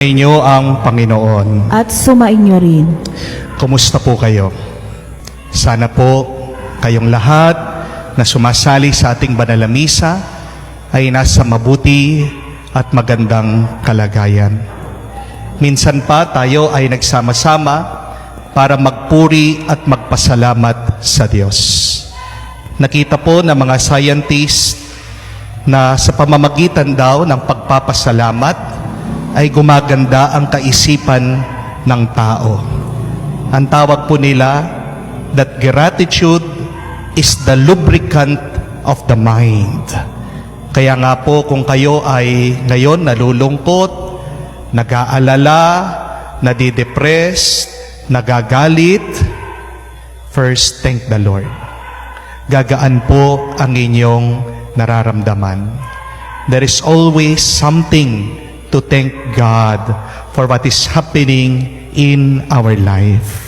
Inyo ang Panginoon. At sumainyo rin. Kumusta po kayo? Sana po kayong lahat na sumasali sa ating banal na misa ay nasa mabuti at magandang kalagayan. Minsan pa tayo ay nagsama-sama para magpuri at magpasalamat sa Diyos. Nakita po ng mga scientists na sa pamamagitan daw ng pagpapasalamat ay gumaganda ang kaisipan ng tao. Ang tawag po nila that gratitude is the lubricant of the mind. Kaya nga po kung kayo ay ngayon nalulungkot, nag-aalala, nadidepress, nagagalit, first thank the Lord. Gagaan po ang inyong nararamdaman. There is always something to thank God for what is happening in our life.